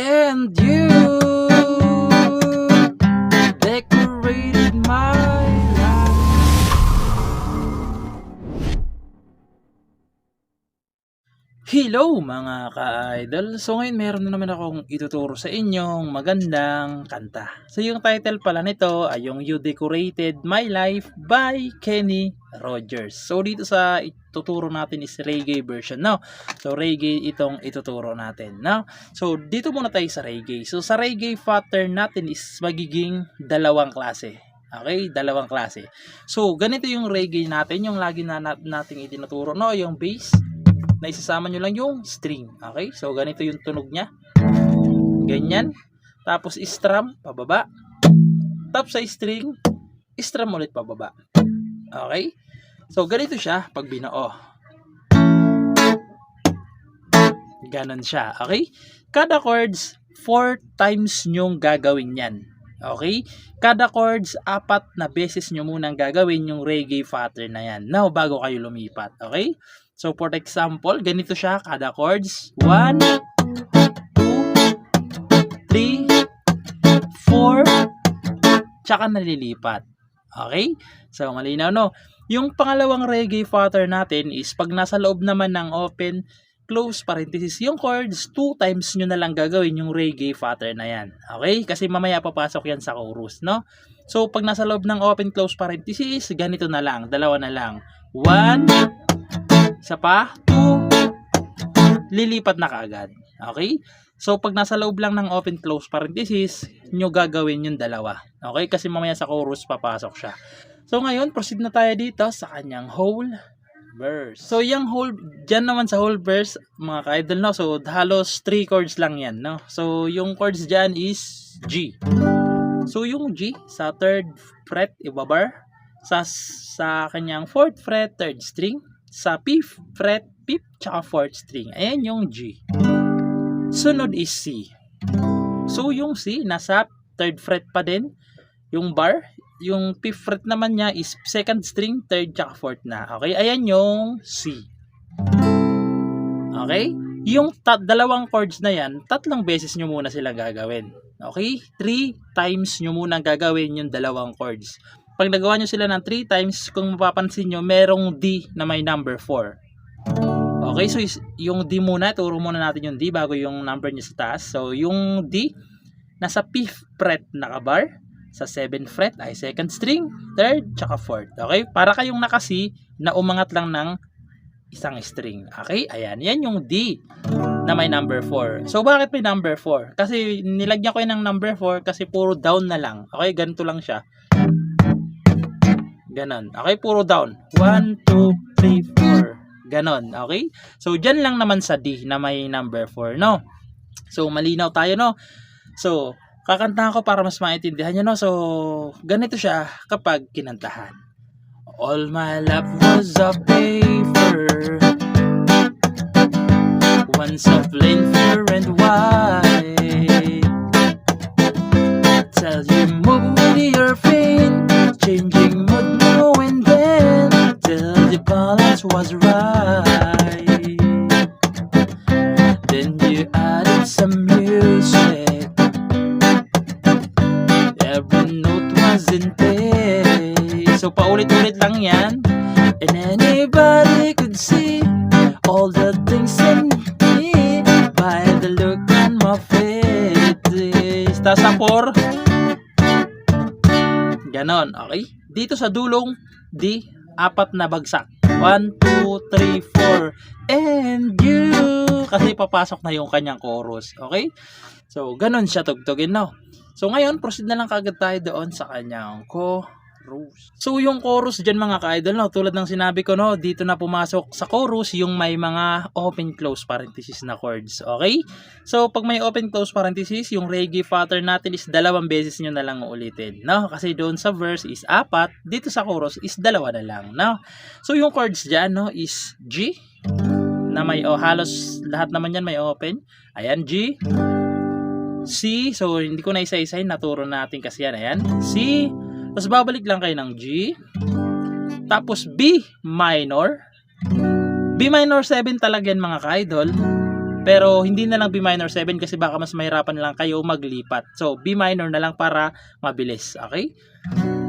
And you decorated my life. Hello mga ka-idol! So ngayon meron na naman akong ituturo sa inyong magandang kanta. So yung title pala nito ay yung You Decorated My Life by Kenny Rogers. So dito sa ituturo natin is reggae version, no? So reggae itong ituturo natin, no? So dito muna tayo sa reggae. So sa reggae pattern natin is magiging dalawang klase. Okay, dalawang klase. So ganito yung reggae natin, yung lagi na nating itinuturo, no? Yung bass na isasama nyo lang yung string. Okay? So, ganito yung tunog niya. Ganyan. Tapos, strum, pababa. Tapos sa string, strum ulit pababa. Okay? So, ganito siya pag binuo. Ganon siya. Okay? Kada chords, 4 times nyong gagawin yan. Okay? Kada chords, 4 na beses nyo munang gagawin yung reggae pattern na yan. Now, bago kayo lumipat. Okay? So, for example, ganito siya kada chords. 1, 2, 3, 4, tsaka nalilipat. Okay? So, malinaw, no? Yung pangalawang reggae pattern natin is pag nasa loob naman ng open, close parenthesis, yung chords, 2 times nyo na lang gagawin yung reggae pattern na yan. Okay? Kasi mamaya papasok yan sa chorus, no? So, pag nasa loob ng open, close parenthesis, ganito na lang, dalawa na lang. 1, isa pa, 2, lilipat na kaagad. Okay? So, pag nasa loob lang ng open close parenthesis, nyo gagawin yung dalawa. Okay? Kasi mamaya sa chorus papasok siya. So, ngayon, proceed na tayo dito sa kanyang whole verse. So, yung whole, dyan naman sa whole verse, mga ka-idol, no? So, halos 3 chords lang yan, no? So, yung chords dyan is G. So, yung G, sa 3rd fret, ibabar. Sa kanyang 4th fret, 3rd string. Sa 5th fret, 5th, tsaka 4th string. Ayan yung G. Sunod is C. So, yung C, nasa 3rd fret pa din. Yung bar, yung 5th fret naman niya is 2nd string, 3rd, tsaka 4th na. Okay? Ayan yung C. Okay? Yung dalawang chords na yan, 3 beses nyo muna sila gagawin. Okay? 3 times nyo muna gagawin yung dalawang chords. Pag nagawa nyo sila ng 3 times, kung mapapansin nyo, merong D na may number 4. Okay, so yung D muna, turo muna natin yung D bago yung number nyo sa taas. So, yung D, nasa 5th fret nakabar, sa 7th fret ay 2nd string, 3rd, tsaka 4th. Okay, para kayong naka-C na umangat lang ng isang string. Okay, ayan, yan yung D na may number 4. So, bakit may number 4? Kasi nilagyan ko yun ng number 4 kasi puro down na lang. Okay, ganito lang siya. Ganon. Okay, puro down. 1, 2, 3, 4. Ganon. Okay? So, dyan lang naman sa D na may number 4, no? So, malinaw tayo, no? So, kakantahan ko para mas maintindihan nyo, no? So, ganito siya kapag kinantahan. All my life was a paper, once a plain fair and white. Tell you move with your feet, changing mood now and then, till the balance was right. Then you added some music, every note was in pace. So paulit-ulit lang yan, and anybody could see all the things in me by the look on my face. Tas sa 4, ganon, okay? Dito sa dulong D, 4 na bagsak. 1, 2, 3, 4. And you. Kasi papasok na yung kanyang chorus. Okay? So, ganon siya tugtugin, no? So, ngayon, proceed na lang kagad tayo doon sa kanyang chorus. So, yung chorus dyan mga ka-idol, no? Tulad ng sinabi ko, no? Dito na pumasok sa chorus yung may mga open-close parenthesis na chords. Okay? So, pag may open-close parenthesis, yung reggae pattern natin is 2 beses nyo na lang ulitin, no? Kasi doon sa verse is 4, dito sa chorus is 2 na lang, no? So, yung chords dyan, no? Is G, na may, halos lahat naman yan may open. Ayan, G. C, so hindi ko na isa-isahin, naturo natin kasi yan. Ayan, C. Tapos babalik lang kayo ng G. Tapos B minor. B minor 7 talaga yan mga ka-idol. Pero hindi na lang B minor 7 kasi baka mas mahirapan lang kayo maglipat. So B minor na lang para mabilis. Okay?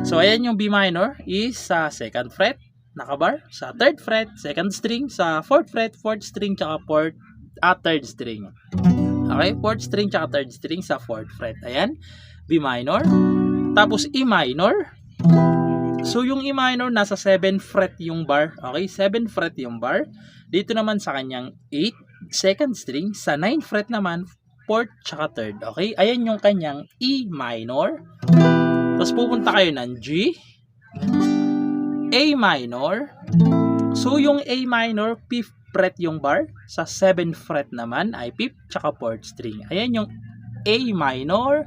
So ayan yung B minor is sa 2nd fret, nakabar, sa 3rd fret, 2nd string, sa 4th fret, 4th string, tsaka 3rd string. Okay? 4th string tsaka 3rd string sa 4th fret. Ayan. B minor. Tapos E minor. So yung E minor nasa 7th fret yung bar. Okay? 7th fret yung bar. Dito naman sa kanyang 8, 2nd string. Sa 9th fret naman, 4th tsaka 3rd. Okay? Ayan yung kanyang E minor. Tapos pupunta kayo ng G, A minor. So yung A minor, 5th fret yung bar. Sa 7th fret naman ay 5th tsaka 4th string. Ayan yung A minor.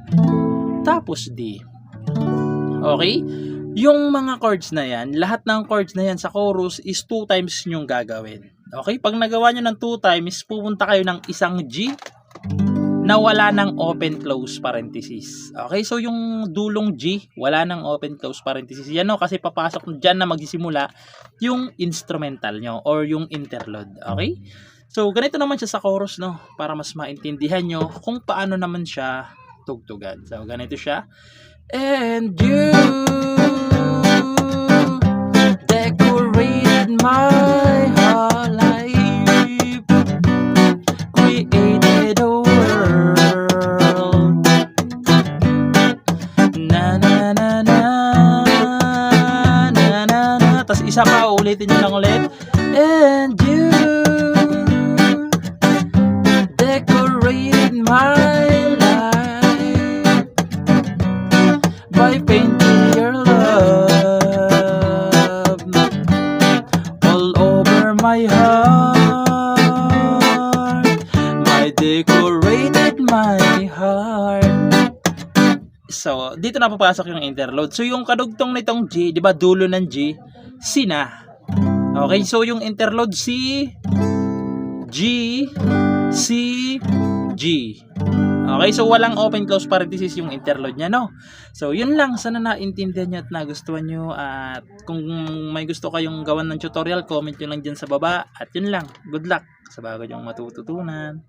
Tapos D. Okay? Yung mga chords na yan, lahat ng chords na yan sa chorus is 2 times yung gagawin. Okay? Pag nagawa nyo ng 2 times, pupunta kayo ng isang G na wala ng open-close parenthesis. Okay? So, yung dulong G, wala ng open-close parenthesis. Yan o, kasi papasok dyan na magsisimula yung instrumental nyo or yung interlude. Okay? So, ganito naman siya sa chorus, no? Para mas maintindihan nyo kung paano naman siya tugtugan. So, ganito siya. And you decorated my whole life, created a world. Na na na na na na na. Tas isa pa, ulitin nyo lang ulit. And you decorated my life by painting your love all over my heart. My decorated my heart. So, dito na papasok yung interlude. So, yung kadugtong nitong G, di ba dulo ng G, C na. Okay, so yung interlude C, G, C, G. Okay, so walang open-close parenthesis yung interlude niya, no? So, yun lang. Sana naintindihan nyo at nagustuhan nyo. At kung may gusto kayong gawan ng tutorial, comment nyo lang dyan sa baba. At yun lang. Good luck sa bago nyong matututunan.